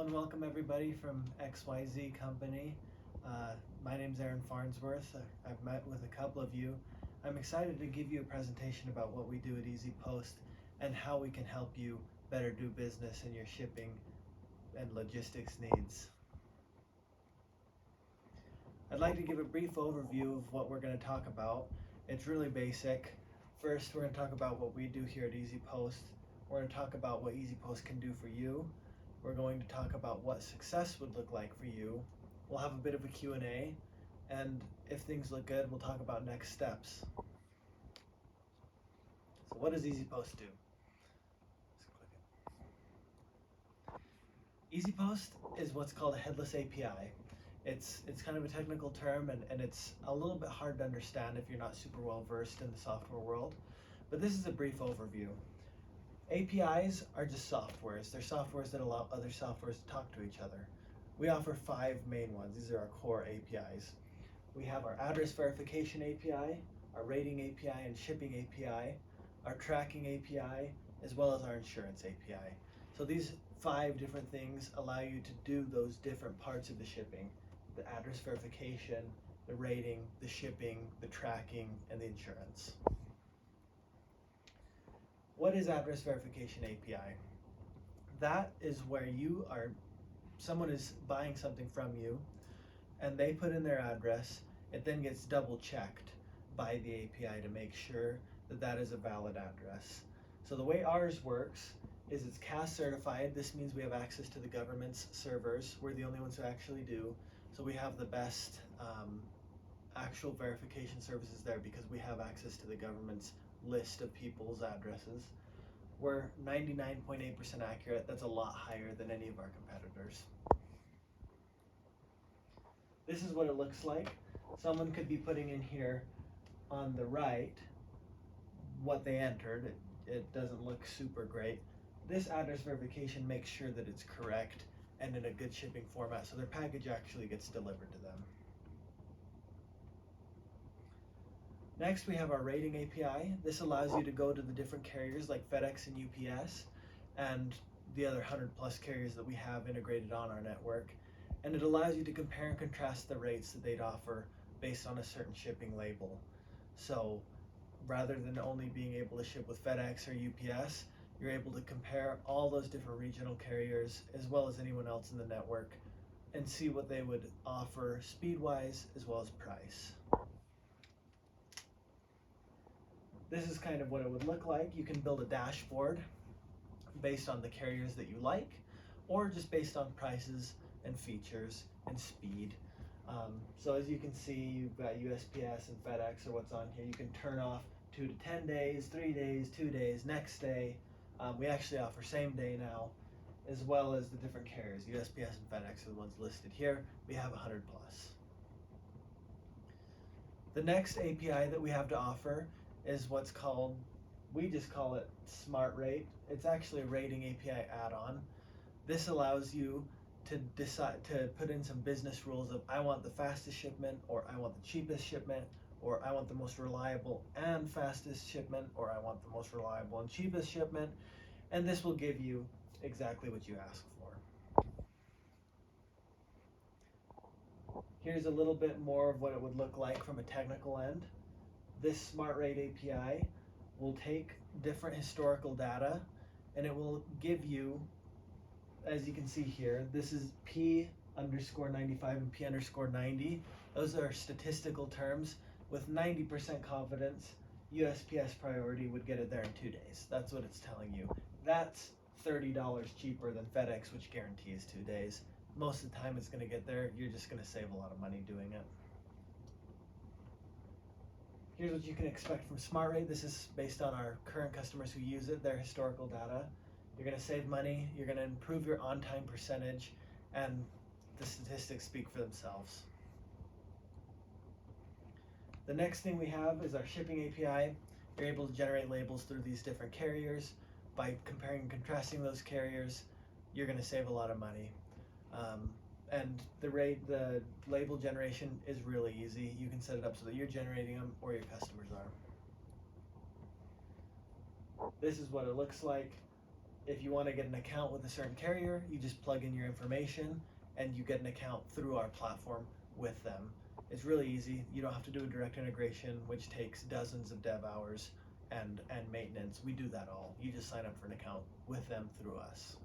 and welcome everybody from XYZ Company. My name's Aaron Farnsworth. I've met with a couple of you. I'm excited to give you a presentation about what we do at EasyPost and how we can help you better do business in your shipping and logistics needs. I'd like to give a brief overview of what we're going to talk about. It's really basic. First, we're going to talk about what we do here at EasyPost. We're going to talk about what EasyPost can do for you. We're going to talk about what success would look like for you. We'll have a bit of a Q&A, and if things look good, we'll talk about next steps. So what does EasyPost do? EasyPost is what's called a headless API. It's kind of a technical term, and it's a little bit hard to understand if you're not super well versed in the software world, but this is a brief overview. APIs are just softwares. They're softwares that allow other softwares to talk to each other. We offer 5 main ones. These are our core APIs. We have our address verification API, our rating API and shipping API, our tracking API, as well as our insurance API. So these 5 different things allow you to do those different parts of the shipping: the address verification, the rating, the shipping, the tracking, and the insurance. What is address verification API? That is where someone is buying something from you and they put in their address. It then gets double checked by the API to make sure that that is a valid address. So the way ours works is it's CAS certified. This means we have access to the government's servers. We're the only ones who actually do. So we have the best actual verification services there because we have access to the government's list of people's addresses. We're 99.8% accurate. That's a lot higher than any of our competitors. This is what it looks like. Someone could be putting in here on the right what they entered. It doesn't look super great. This address verification makes sure that it's correct and in a good shipping format, so their package actually gets delivered to them. Next, we have our rating API. This allows you to go to the different carriers like FedEx and UPS and the other 100+ carriers that we have integrated on our network. And it allows you to compare and contrast the rates that they'd offer based on a certain shipping label. So rather than only being able to ship with FedEx or UPS, you're able to compare all those different regional carriers as well as anyone else in the network and see what they would offer speed-wise as well as price. This is kind of what it would look like. You can build a dashboard based on the carriers that you like, or just based on prices and features and speed. So as you can see, you've got USPS and FedEx or what's on here. You can turn off 2 to 10 days, 3 days, 2 days, next day. We actually offer same day now, as well as the different carriers. USPS and FedEx are the ones listed here. We have 100+. The next API that we have to offer is what's called, we just call it Smart Rate. It's actually a rating API add-on. This allows you to decide to put in some business rules of I want the fastest shipment, or I want the cheapest shipment, or I want the most reliable and fastest shipment, or I want the most reliable and cheapest shipment, and this will give you exactly what you ask for. Here's a little bit more of what it would look like from a technical end. This Smart Rate API will take different historical data and it will give you, as you can see here, this is P_95 and P_90. Those are statistical terms. With 90% confidence, USPS priority would get it there in 2 days. That's what it's telling you. That's $30 cheaper than FedEx, which guarantees 2 days. Most of the time it's going to get there. You're just going to save a lot of money doing it. Here's what you can expect from Smart Rate. This is based on our current customers who use it, their historical data. You're going to save money, you're going to improve your on-time percentage, and the statistics speak for themselves. The next thing we have is our shipping API. You're able to generate labels through these different carriers. By comparing and contrasting those carriers, you're going to save a lot of money. And the label generation is really easy. You can set it up so that you're generating them or your customers are. This is what it looks like. If you want to get an account with a certain carrier, you just plug in your information and you get an account through our platform with them. It's really easy. You don't have to do a direct integration, which takes dozens of dev hours and maintenance. We do that all. You just sign up for an account with them through us.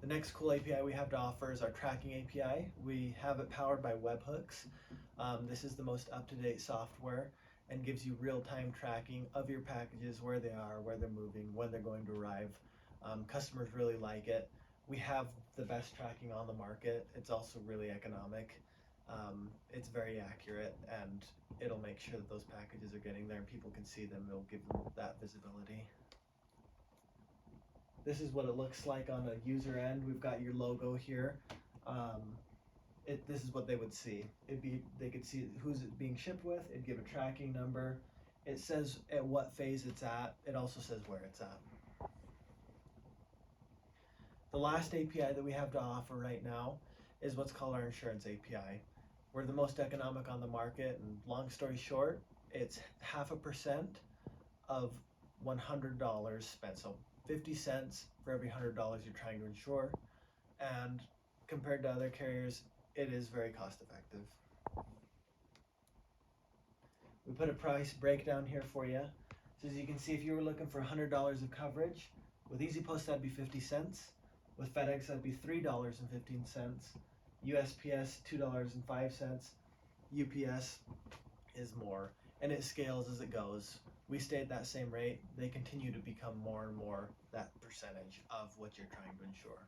The next cool API we have to offer is our tracking API. We have it powered by webhooks. This is the most up-to-date software and gives you real-time tracking of your packages, where they are, where they're moving, when they're going to arrive. Customers really like it. We have the best tracking on the market. It's also really economic. It's very accurate, and it'll make sure that those packages are getting there and people can see them. It'll give them that visibility. This is what it looks like on a user end. We've got your logo here. This is what they would see. They could see who's it being shipped with. It'd give a tracking number. It says at what phase it's at. It also says where it's at. The last API that we have to offer right now is what's called our insurance API. We're the most economic on the market, and long story short, it's 0.5% of $100 spent. So 50 cents for every $100 you're trying to insure, and compared to other carriers, it is very cost effective. We put a price breakdown here for you. So as you can see, if you were looking for $100 of coverage, with EasyPost that'd be 50 cents. With FedEx that'd be $3.15. USPS $2.05. UPS is more, and it scales as it goes. We stay at that same rate. They continue to become more and more that percentage of what you're trying to insure.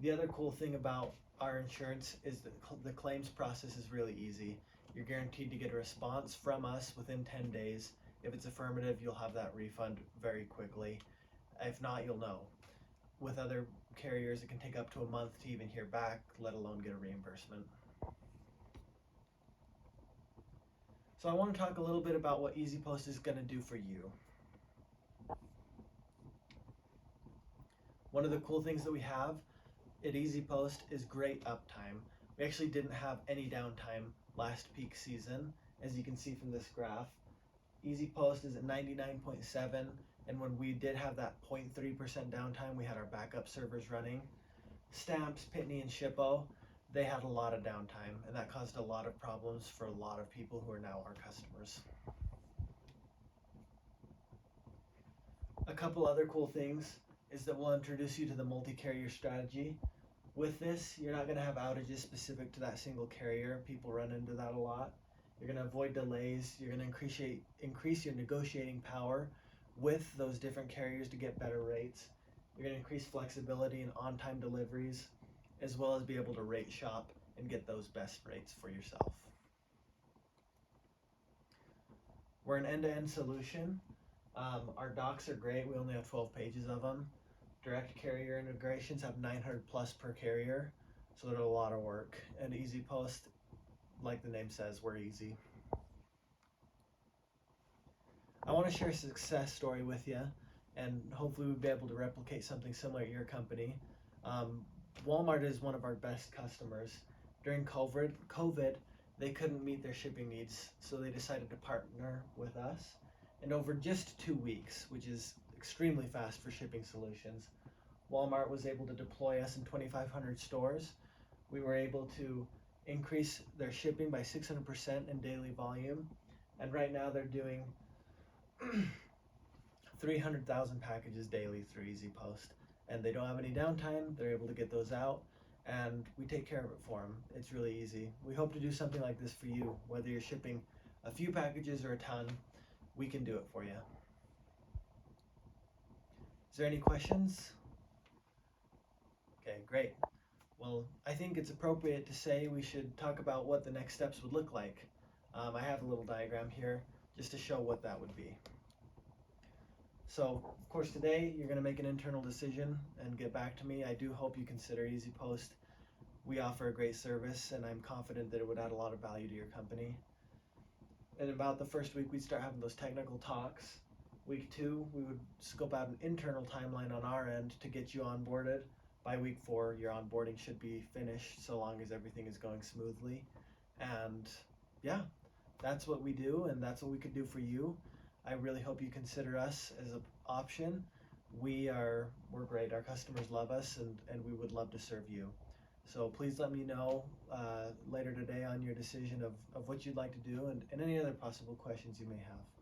The other cool thing about our insurance is that the claims process is really easy. You're guaranteed to get a response from us within 10 days. If it's affirmative, you'll have that refund very quickly. If not, you'll know. With other carriers, it can take up to a month to even hear back, let alone get a reimbursement. So I want to talk a little bit about what EasyPost is going to do for you. One of the cool things that we have at EasyPost is great uptime. We actually didn't have any downtime last peak season, as you can see from this graph. EasyPost is at 99.7, and when we did have that 0.3% downtime, we had our backup servers running. Stamps, Pitney, and Shippo, they had a lot of downtime, and that caused a lot of problems for a lot of people who are now our customers. A couple other cool things is that we'll introduce you to the multi-carrier strategy. With this, you're not going to have outages specific to that single carrier. People run into that a lot. You're going to avoid delays. You're going to increase your negotiating power with those different carriers to get better rates. You're going to increase flexibility and on-time deliveries, as well as be able to rate shop and get those best rates for yourself. We're an end-to-end solution. Our docs are great. We only have 12 pages of them. Direct carrier integrations have 900 plus per carrier, so they're a lot of work. And EasyPost, like the name says, we're easy. I want to share a success story with you, and hopefully we'll be able to replicate something similar at your company. Walmart is one of our best customers. During COVID, they couldn't meet their shipping needs, so they decided to partner with us. And over just 2 weeks, which is extremely fast for shipping solutions, Walmart was able to deploy us in 2,500 stores. We were able to increase their shipping by 600% in daily volume, and right now they're doing 300,000 packages daily through EasyPost, and they don't have any downtime. They're able to get those out, and we take care of it for them. It's really easy. We hope to do something like this for you. Whether you're shipping a few packages or a ton, we can do it for you. Is there any questions? Okay, great. Well, I think it's appropriate to say we should talk about what the next steps would look like. I have a little diagram here just to show what that would be. So, of course, today you're going to make an internal decision and get back to me. I do hope you consider EasyPost. We offer a great service, and I'm confident that it would add a lot of value to your company. In about the first week, we'd start having those technical talks. Week 2, we would scope out an internal timeline on our end to get you onboarded. By week 4, your onboarding should be finished, so long as everything is going smoothly. And yeah, that's what we do, and that's what we could do for you. I really hope you consider us as an option. We're great. Our customers love us, and we would love to serve you. So please let me know later today on your decision of what you'd like to do and any other possible questions you may have.